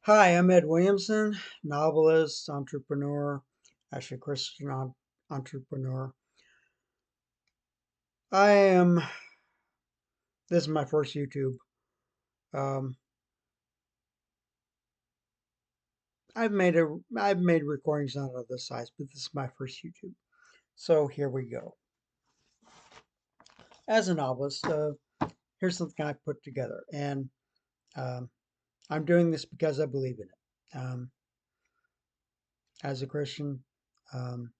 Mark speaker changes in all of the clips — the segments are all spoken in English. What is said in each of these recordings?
Speaker 1: Hi, I'm Ed Williamson, novelist, entrepreneur, actually Christian entrepreneur. I am, this is my first YouTube. Um, I've made recordings on other sites, but this is my first YouTube. So here we go. As a novelist, here's something I put together, and um, I'm doing this because I believe in it. As a Christian, um,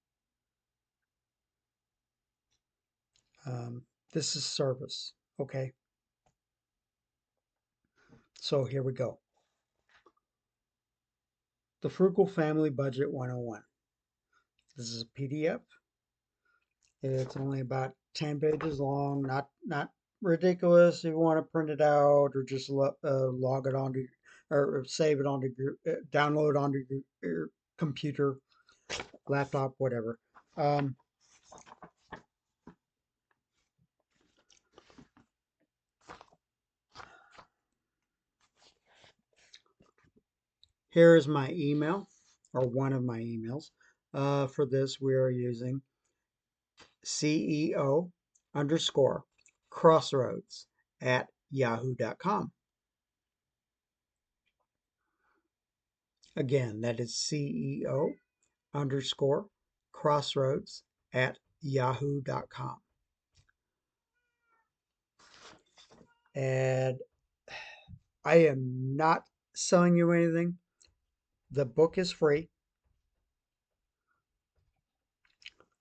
Speaker 1: um, this is service. Okay, so here we go. The Frugal Family Budget 101. This is a PDF. It's only about 10 pages long, not ridiculous. If you want to print it out or just log it onto or save it onto your download onto your computer, laptop, whatever. Um, Here is my email, or one of my emails. For this, we are using CEO underscore crossroads at yahoo.com. Again, that is CEO underscore crossroads at yahoo.com. And I am not selling you anything. The book is free.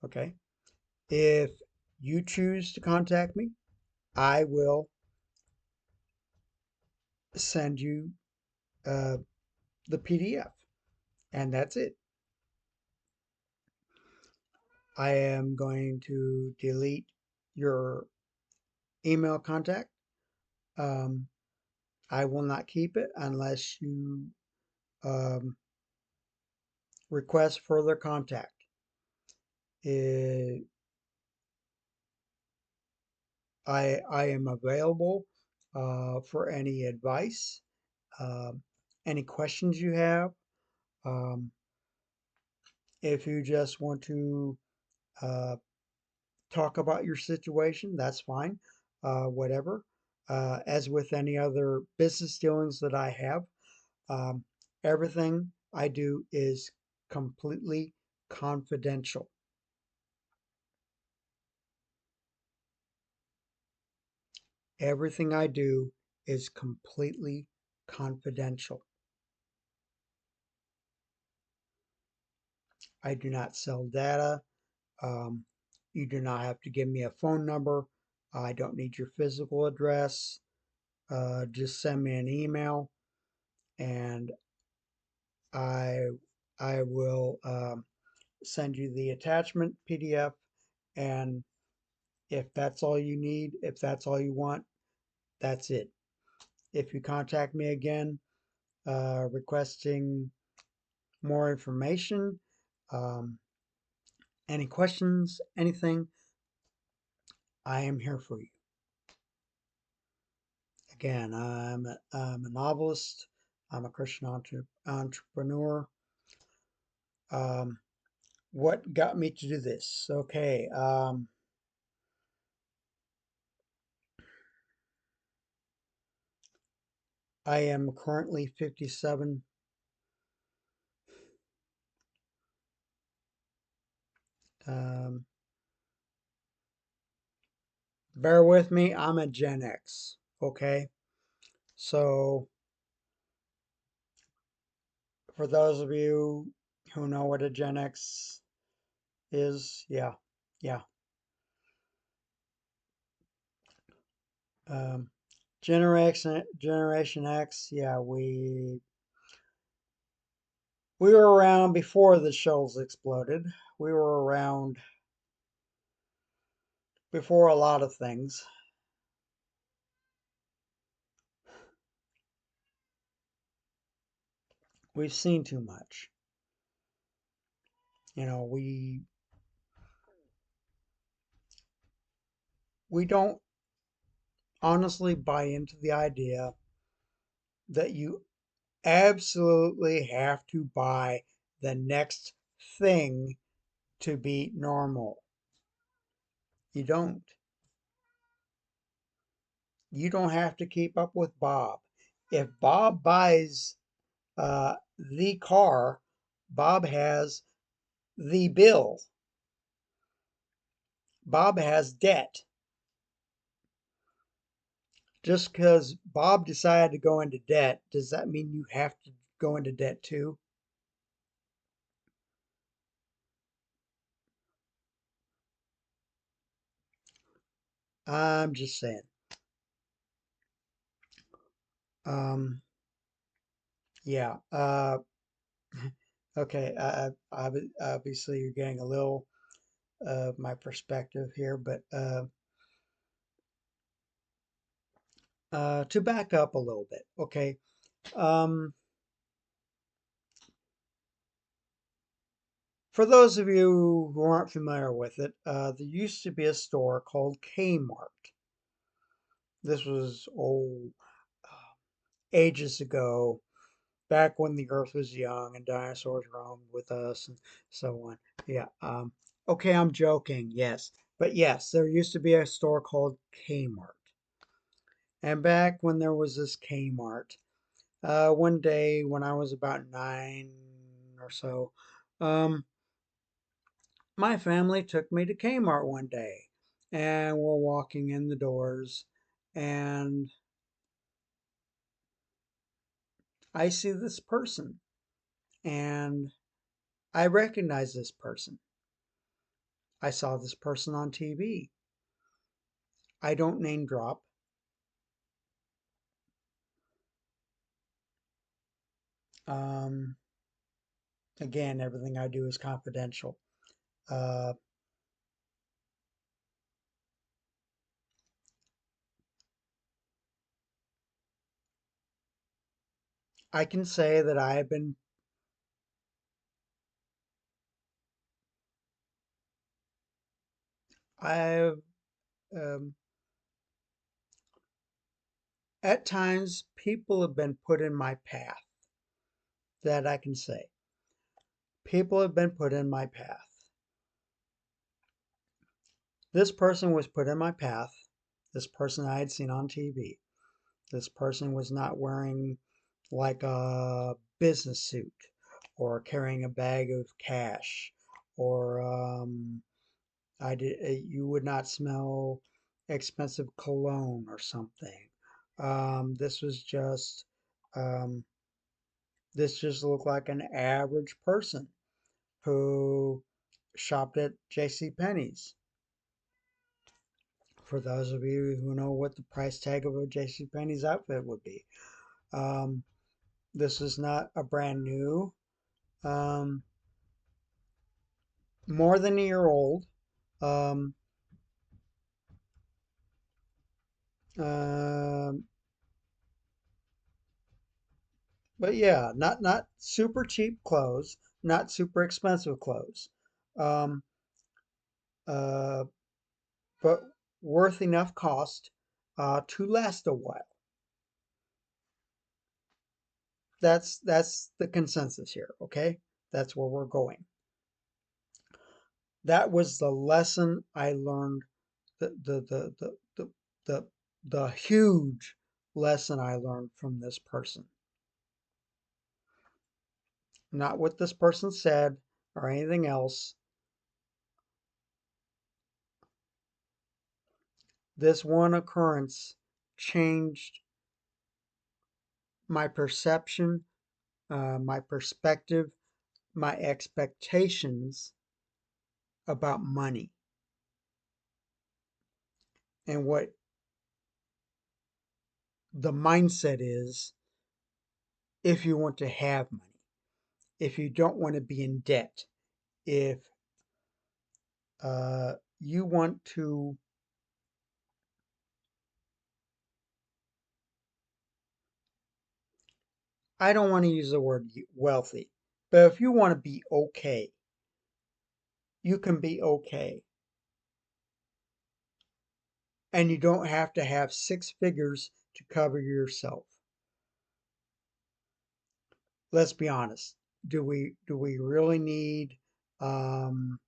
Speaker 1: Okay. If you choose to contact me, I will send you uh, the PDF. And that's it. I am going to delete your email contact. Um, I will not keep it unless you um, request further contact. Eh, I am available for any advice, um, any questions you have. Um, if you just want to uh, talk about your situation, that's fine. Whatever. As with any other business dealings that I have, um, everything I do is completely confidential. Everything I do is completely confidential. I do not sell data. Um, you do not have to give me a phone number. I don't need your physical address. Just send me an email, and I I will send you the attachment PDF. And if that's all you need, if that's all you want, that's it. If you contact me again requesting more information, um, any questions, anything, I am here for you. Again, I'm a novelist. I'm a Christian entrepreneur. Um, what got me to do this? Okay, I am currently 57. Um, Bear with me, I'm a Gen X. Okay, so for those of you who know what a Gen X is, yeah. Um, Generation X, yeah, we were around before the shells exploded. We were around before a lot of things. We've seen too much. You know, we don't honestly buy into the idea that you absolutely have to buy the next thing to be normal. You don't. You don't have to keep up with Bob. If Bob buys the car, Bob has the bill. Bob has debt. Just because Bob decided to go into debt, does that mean you have to go into debt too? I'm just saying. Um, yeah. Okay. Obviously, you're getting a little of my perspective here, but to back up a little bit, okay. Um, for those of you who aren't familiar with it, there used to be a store called Kmart. This was ages ago, back when the Earth was young and dinosaurs roamed with us and so on. Yeah. Okay, I'm joking. Yes, but yes, there used to be a store called Kmart, and back when there was this Kmart, one day when I was about 9 or so, um, my family took me to Kmart one day, and we're walking in the doors, and I see this person, and I recognize this person. I saw this person on TV. I don't name drop. Um, Again, everything I do is confidential. Uh, I can say that I've, um, at times, people have been put in my path. That I can say. People have been put in my path. This person was put in my path. This person I had seen on TV. This person was not wearing like a business suit or carrying a bag of cash or you would not smell expensive cologne or something. This was just um, this just looked like an average person who shopped at J.C. Penney's. For those of you who know what the price tag of a J.C. Penney's outfit would be. Um, this is not a brand new, um, more than a year old. Um, um, but yeah, not super cheap clothes, not super expensive clothes, um, uh, but worth enough cost to last a while. That's the consensus here. Okay, that's where we're going. That was the lesson I learned. The the huge lesson I learned from this person. Not what this person said or anything else. This one occurrence changed my perception, my perspective, my expectations about money and what the mindset is if you want to have money, if you don't want to be in debt, if you want to, I don't want to use the word wealthy, but if you want to be okay, you can be okay. And you don't have to have six figures to cover yourself. let's be honest. Do we really need um,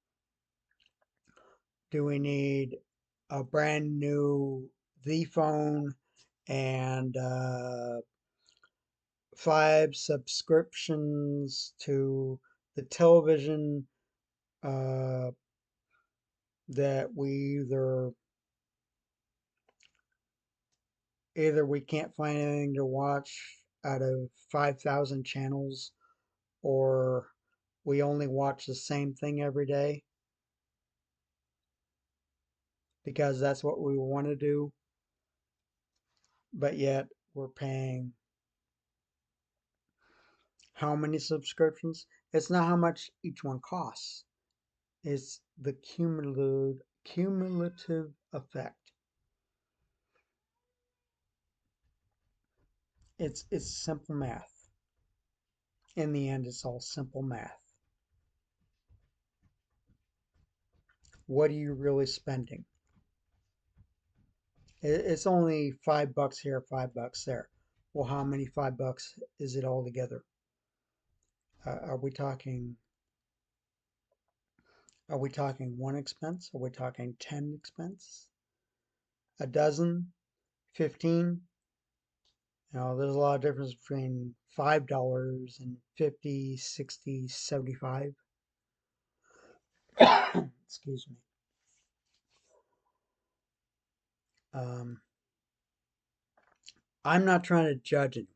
Speaker 1: do we need a brand new the phone and 5 subscriptions to the television uh, that we either we can't find anything to watch out of 5,000 channels, or we only watch the same thing every day because that's what we want to do, but yet we're paying how many subscriptions? It's not how much each one costs. It's the cumulative effect. It's simple math. In the end, it's all simple math. What are you really spending? It's only $5 here, $5 there. Well, how many $5 is it all together? Are we talking? Are we talking one expense? Are we talking 10 expense? A dozen? 15? There's a lot of difference between $5 and 50, 60, 75. Excuse me. Um, I'm not trying to judge anyone.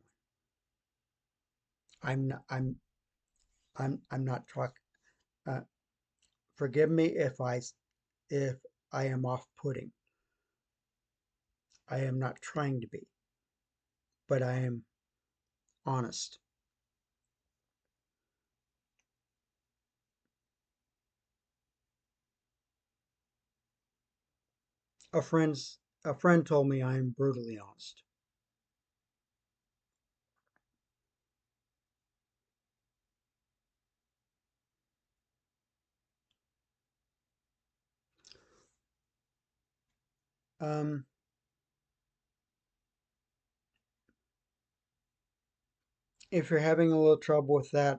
Speaker 1: I'm not. I'm not talking. Uh, Forgive me if I am off-putting. I am not trying to be, but I am honest. A friend's a friend told me I am brutally honest. Um, if you're having a little trouble with that,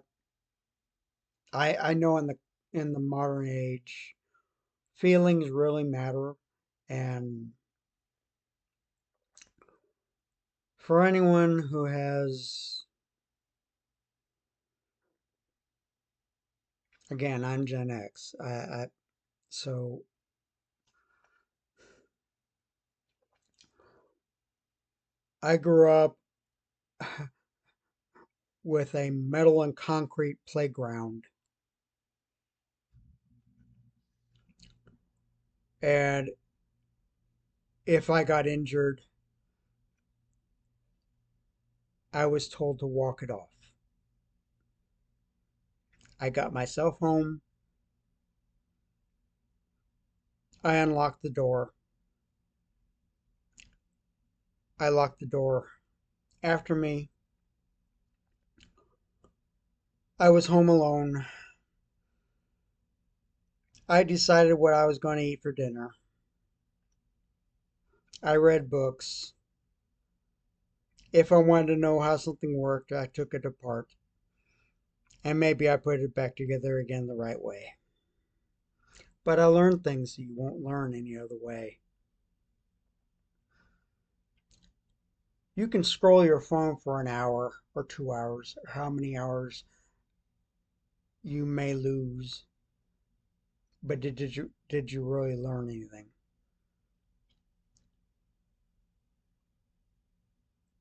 Speaker 1: I know in the modern age, feelings really matter, and for anyone who has, again, I'm Gen X. So I grew up with a metal and concrete playground, and if I got injured, I was told to walk it off. I got myself home. I unlocked the door. I locked the door after me. I was home alone. I decided what I was going to eat for dinner. I read books. If I wanted to know how something worked, I took it apart. And maybe I put it back together again the right way. But I learned things you won't learn any other way. You can scroll your phone for an hour or 2 hours, or how many hours you may lose. But did you really learn anything?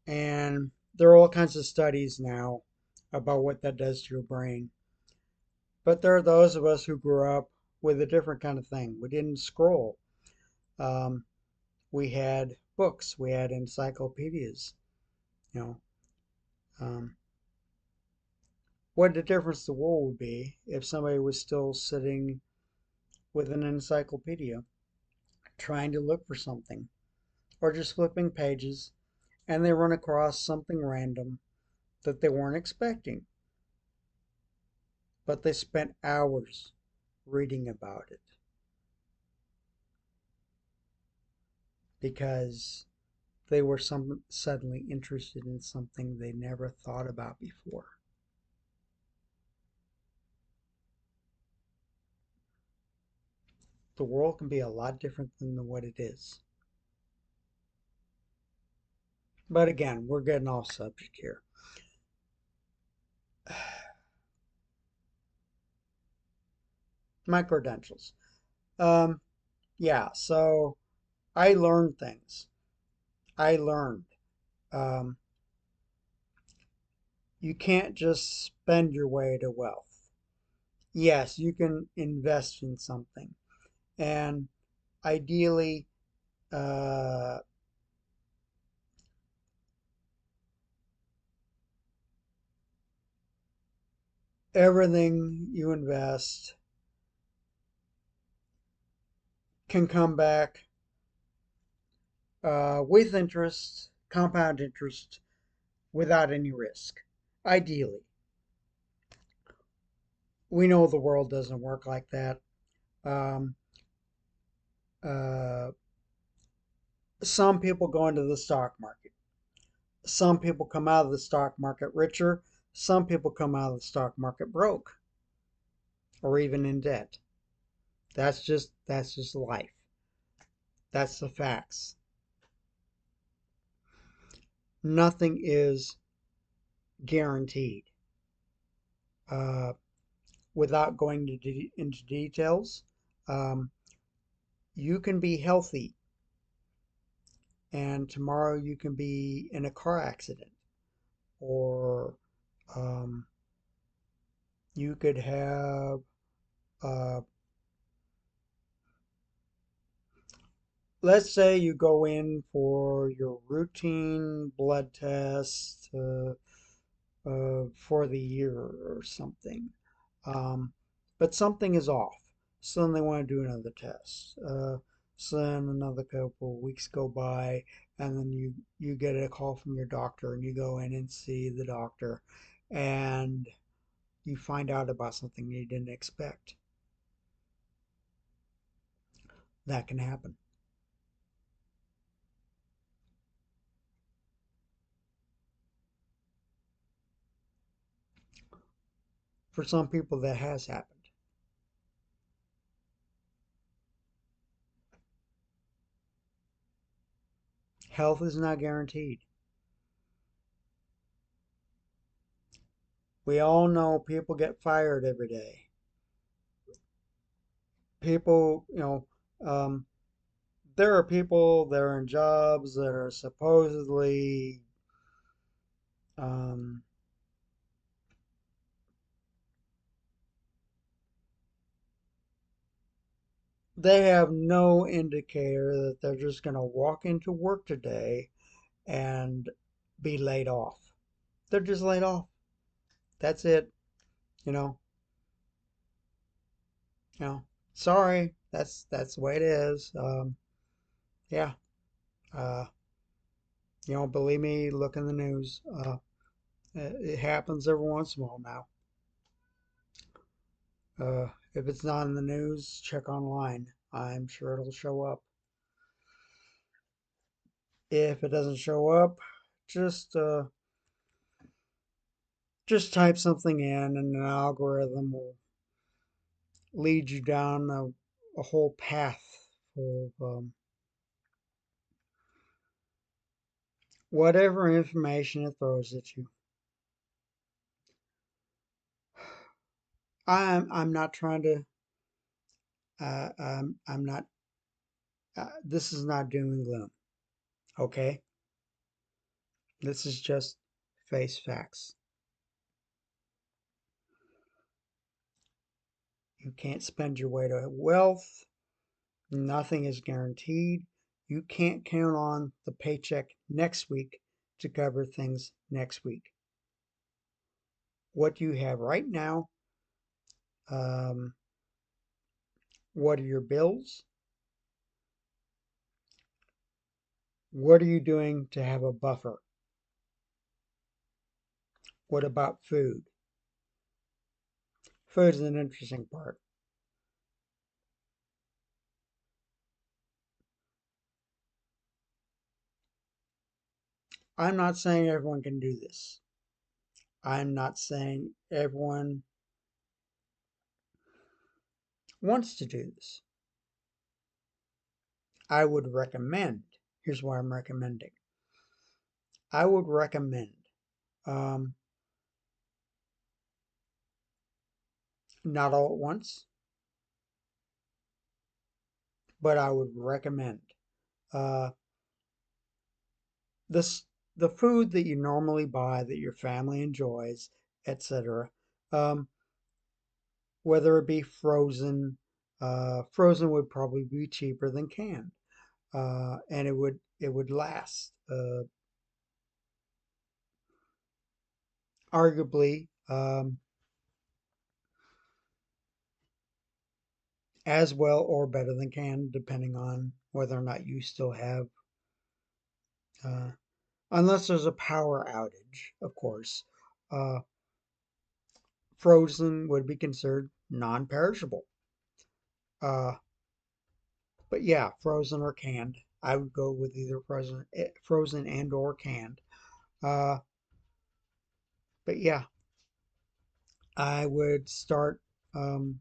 Speaker 1: And there are all kinds of studies now about what that does to your brain. But there are those of us who grew up with a different kind of thing. We didn't scroll. Um, we had books. We had encyclopedias. You know, um, what the difference the world would be if somebody was still sitting with an encyclopedia trying to look for something, or just flipping pages and they run across something random that they weren't expecting, but they spent hours reading about it because they were suddenly interested in something they never thought about before. the world can be a lot different than what it is. But again, we're getting off subject here. My credentials. Um, yeah, so I learned things. I learned. Um, you can't just spend your way to wealth. Yes, you can invest in something. And ideally, uh, everything you invest can come back with interest, compound interest, without any risk. Ideally, we know the world doesn't work like that. Um, uh, some people go into the stock market. Some people come out of the stock market richer. Some people come out of the stock market broke or even in debt. That's just life. That's the facts. Nothing is guaranteed. Uh, Without going into details, um, you can be healthy and tomorrow you can be in a car accident or um, you could have uh, let's say you go in for your routine blood test for the year or something, um, but something is off. So then they want to do another test. So then another couple of weeks go by, and then you get a call from your doctor, and you go in and see the doctor, and you find out about something you didn't expect. That can happen. For some people, that has happened. Health is not guaranteed. We all know people get fired every day. People, there are people that are in jobs that are supposedly um, they have no indicator that they're just going to walk into work today and be laid off. They're just laid off. That's it. You know, you know. Sorry, that's the way it is. Yeah. Uh, you don't believe me? Look in the news. It happens every once in a while now. If it's not in the news, check online. I'm sure it'll show up. If it doesn't show up, just uh, just type something in, and an algorithm will lead you down a whole path of whatever information it throws at you. I'm not trying to. I'm not. This is not doom and gloom. Okay, this is just face facts. You can't spend your way to wealth. Nothing is guaranteed. You can't count on the paycheck next week to cover things next week. What do you have right now? Um, what are your bills? What are you doing to have a buffer? What about food? Food is an interesting part. I'm not saying everyone can do this. I'm not saying everyone wants to do this. I would recommend, here's what I'm recommending. I would recommend um, not all at once, but I would recommend uh, this the food that you normally buy that your family enjoys, etc. Um, whether it be frozen, frozen would probably be cheaper than canned, and it would last arguably as well or better than canned, depending on whether or not you still have, uh, unless there's a power outage, of course. Uh, Frozen would be considered non-perishable. Uh, but yeah, frozen or canned. I would go with either frozen and or canned. Uh, but yeah, I would start um,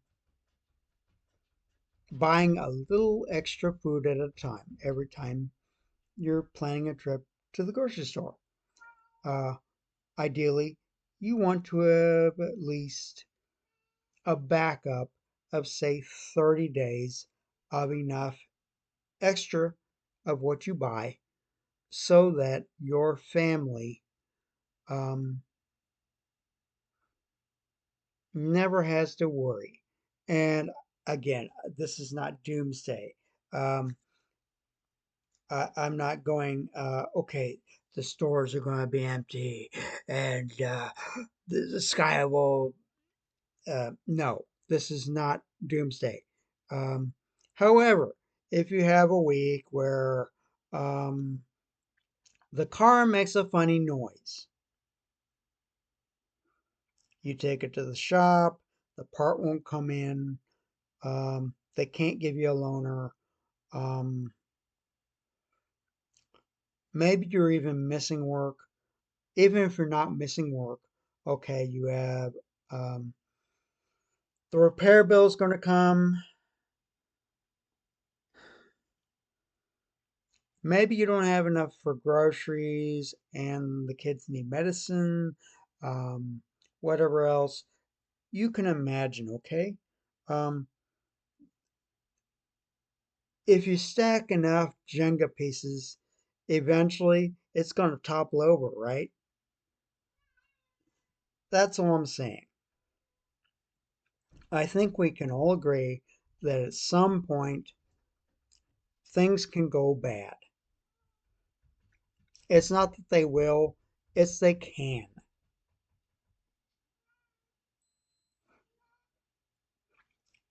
Speaker 1: buying a little extra food at a time every time you're planning a trip to the grocery store. Uh, Ideally, you want to have at least a backup of, say, 30 days of enough extra of what you buy so that your family um, never has to worry. And again, this is not doomsday. Um, I'm not going, okay, the stores are going to be empty and the sky will. No, this is not doomsday. Um, However, if you have a week where the car makes a funny noise, you take it to the shop, the part won't come in, they can't give you a loaner. Um, Maybe you're even missing work. Even if you're not missing work, okay, you have um, the repair bill is going to come. Maybe you don't have enough for groceries and the kids need medicine, um, whatever else. You can imagine, okay? Um, if you stack enough Jenga pieces, eventually it's going to topple over, right? That's all I'm saying. I think we can all agree that at some point things can go bad. It's not that they will, it's they can.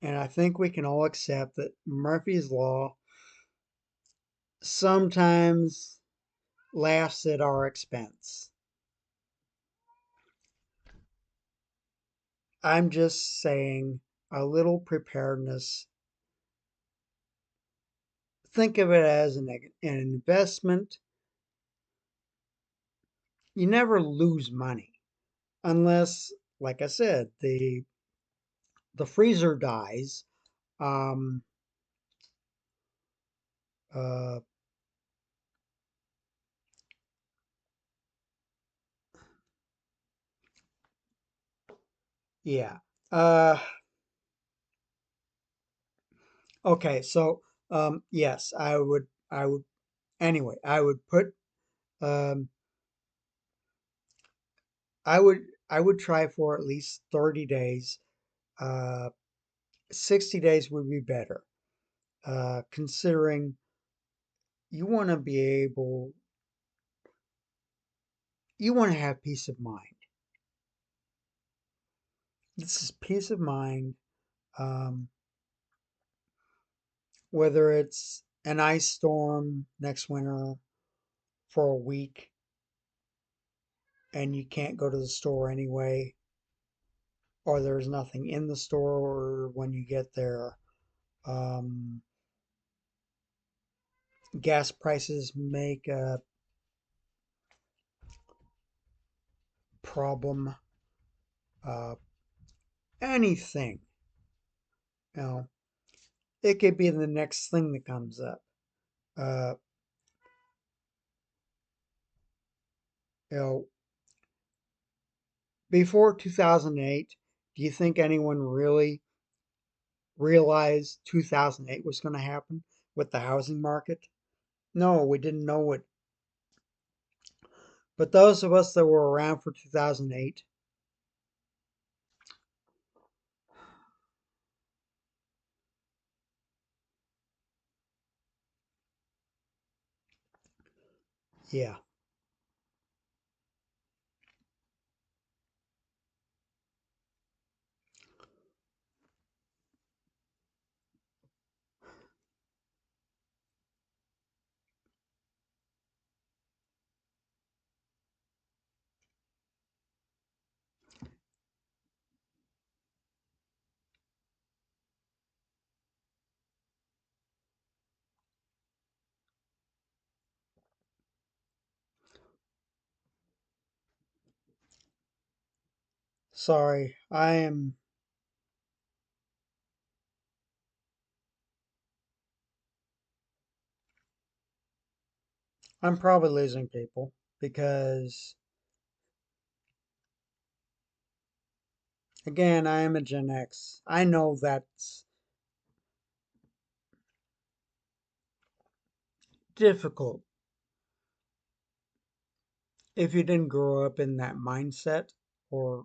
Speaker 1: And I think we can all accept that Murphy's Law sometimes laughs at our expense. I'm just saying a little preparedness. Think of it as an investment. You never lose money unless, like I said, the freezer dies. Um, uh, yeah. Uh, okay. So yes, I would. I would. Anyway, I would put. Um, I would. I would try for at least 30 days. 60 days would be better, considering you want to be able, you want to have peace of mind. This is peace of mind, um, whether it's an ice storm next winter for a week and you can't go to the store anyway, or there's nothing in the store when you get there. Um, Gas prices make a problem. Uh, Anything, you know, it could be the next thing that comes up. Uh, you know, before 2008, do you think anyone really realized 2008 was going to happen with the housing market? No, we didn't know it. But those of us that were around for 2008, yeah. Sorry, I'm probably losing people because again, I am a Gen X. I know that's difficult if you didn't grow up in that mindset or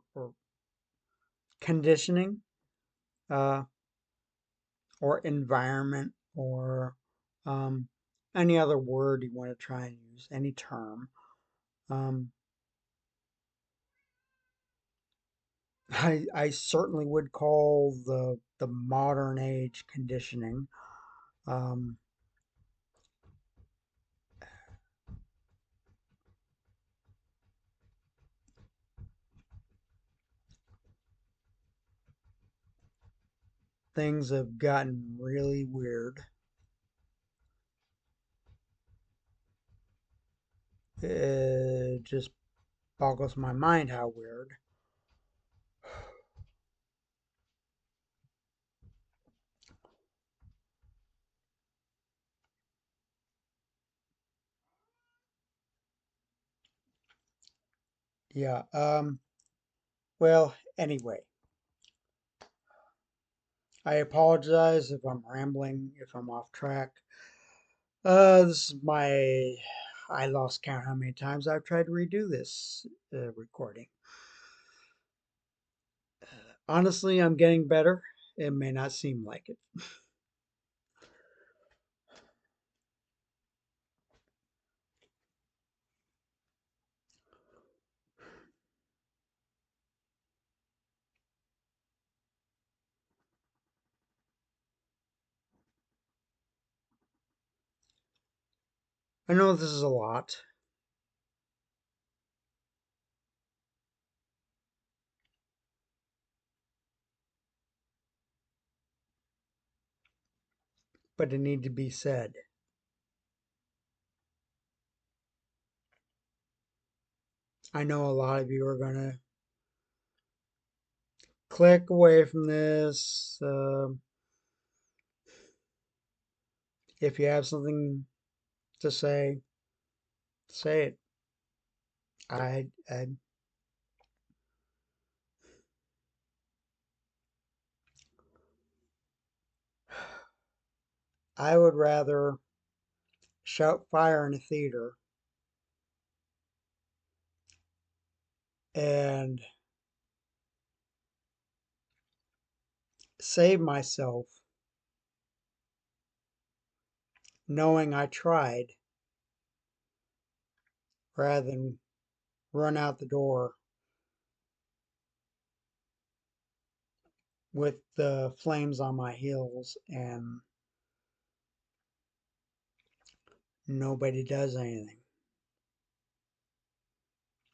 Speaker 1: conditioning, uh, or environment or um, any other word you want to try and use, any term. Um, I certainly would call the modern age conditioning. Um, Things have gotten really weird. It just boggles my mind how weird. Yeah. Well, anyway, I apologize if I'm rambling, if I'm off track. This is my. I lost count how many times I've tried to redo this recording. Honestly, I'm getting better. It may not seem like it. I know this is a lot, but it needs to be said. I know a lot of you are going to click away from this. If you have something to say it. I I would rather shout fire in a theater and save myself knowing I tried rather than run out the door with the flames on my heels and nobody does anything.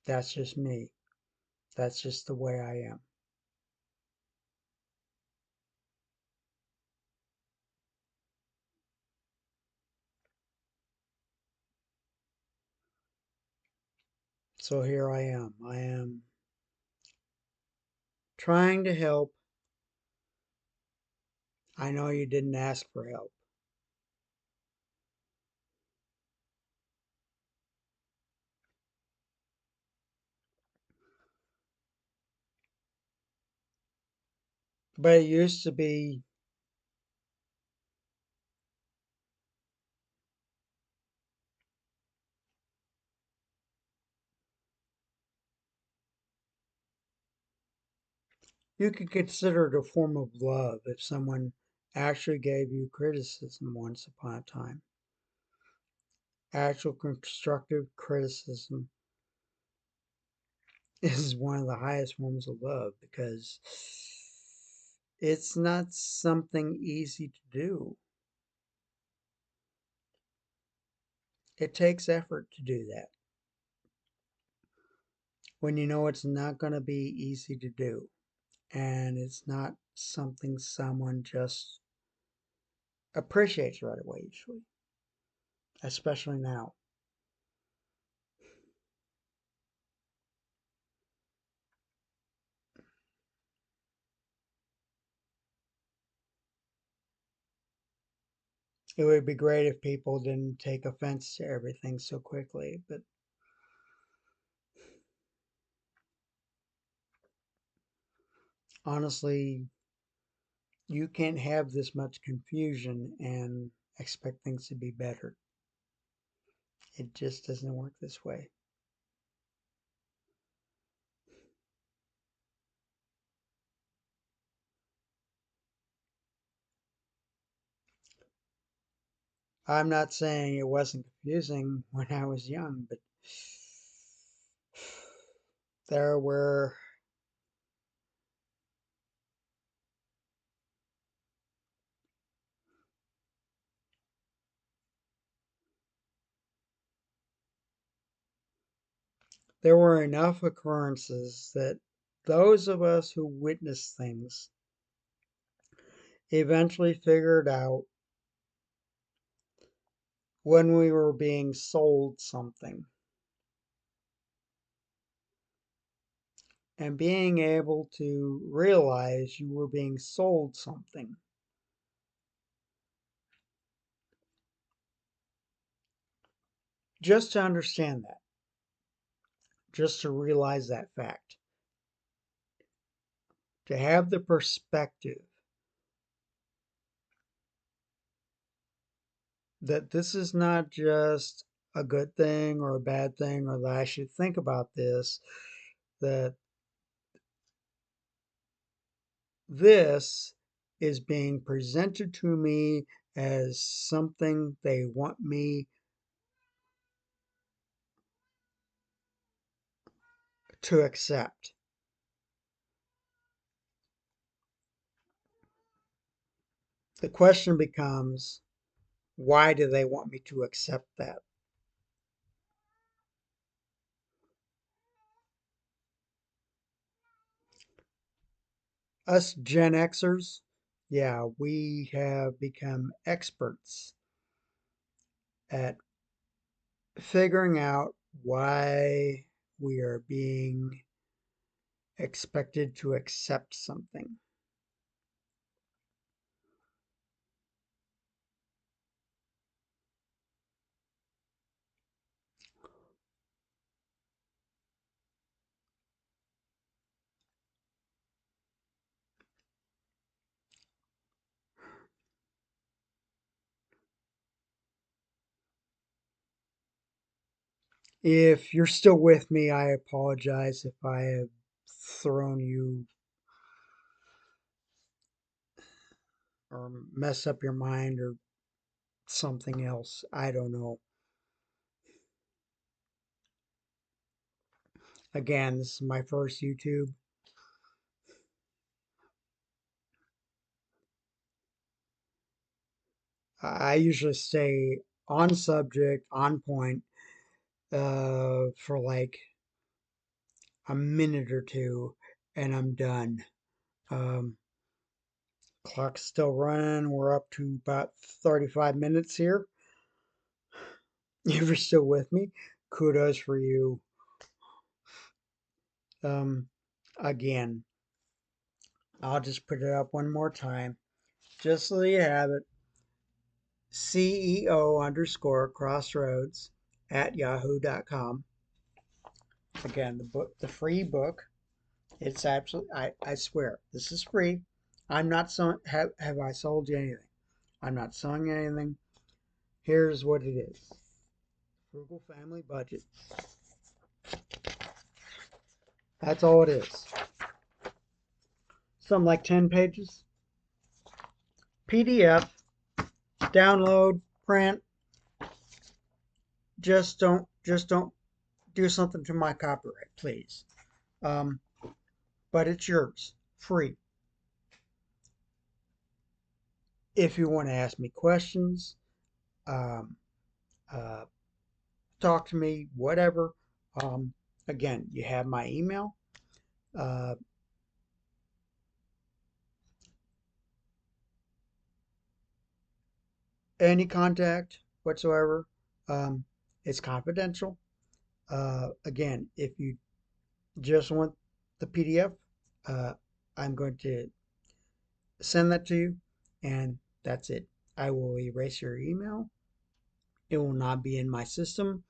Speaker 1: That's just me. That's just the way I am. So here I am. I am trying to help. I know you didn't ask for help. But it used to be you could consider it a form of love if someone actually gave you criticism once upon a time. Actual constructive criticism is one of the highest forms of love because it's not something easy to do. It takes effort to do that when you know it's not going to be easy to do and it's not something someone just appreciates right away, usually, especially now. It would be great if people didn't take offense to everything so quickly, but honestly, you can't have this much confusion and expect things to be better. It just doesn't work this way. I'm not saying it wasn't confusing when I was young, but there were there were enough occurrences that those of us who witnessed things eventually figured out when we were being sold something. And being able to realize you were being sold something. Just to understand that, just to realize that fact, to have the perspective that this is not just a good thing or a bad thing or that I should think about this, that this is being presented to me as something they want me to accept. The question becomes, why do they want me to accept that? Us Gen Xers, yeah, we have become experts at figuring out why we are being expected to accept something. If you're still with me, I apologize if I have thrown you or mess up your mind or something else. I don't know. Again, this is my first YouTube. I usually stay on subject, on point, for like a minute or two, and I'm done. Um, Clock's still running. We're up to about 35 minutes here. If you're still with me, kudos for you. Um, Again, I'll just put it up one more time, just so you have it. CEO underscore Crossroads at yahoo.com. Again, the book, the free book. It's absolutely, I swear, this is free. I'm not selling. Have I sold you anything? I'm not selling you anything. Here's what it is. Frugal family budget. That's all it is. Something like 10 pages. PDF, download, print. Just don't do something to my copyright, please. Um, but it's yours, free. If you want to ask me questions, um, uh, talk to me, whatever. Um, Again, you have my email. Uh, any contact whatsoever. Um, it's confidential. Again, if you just want the PDF, uh, I'm going to send that to you, and that's it. I will erase your email. It will not be in my system.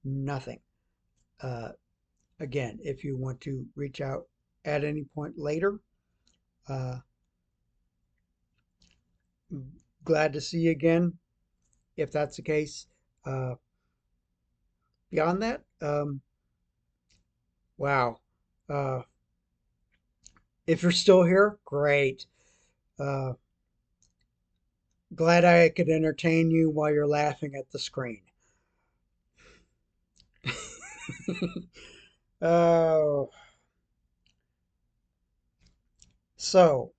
Speaker 1: Nothing. Uh, Again, if you want to reach out at any point later, uh, glad to see you again. If that's the case, uh, beyond that, wow. Uh, if you're still here, great. Uh, Glad I could entertain you while you're laughing at the screen. Oh, so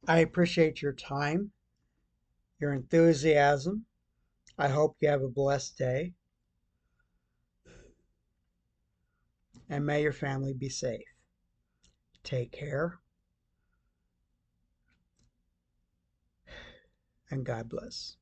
Speaker 1: I appreciate your time, your enthusiasm. I hope you have a blessed day, and may your family be safe. Take care, and God bless.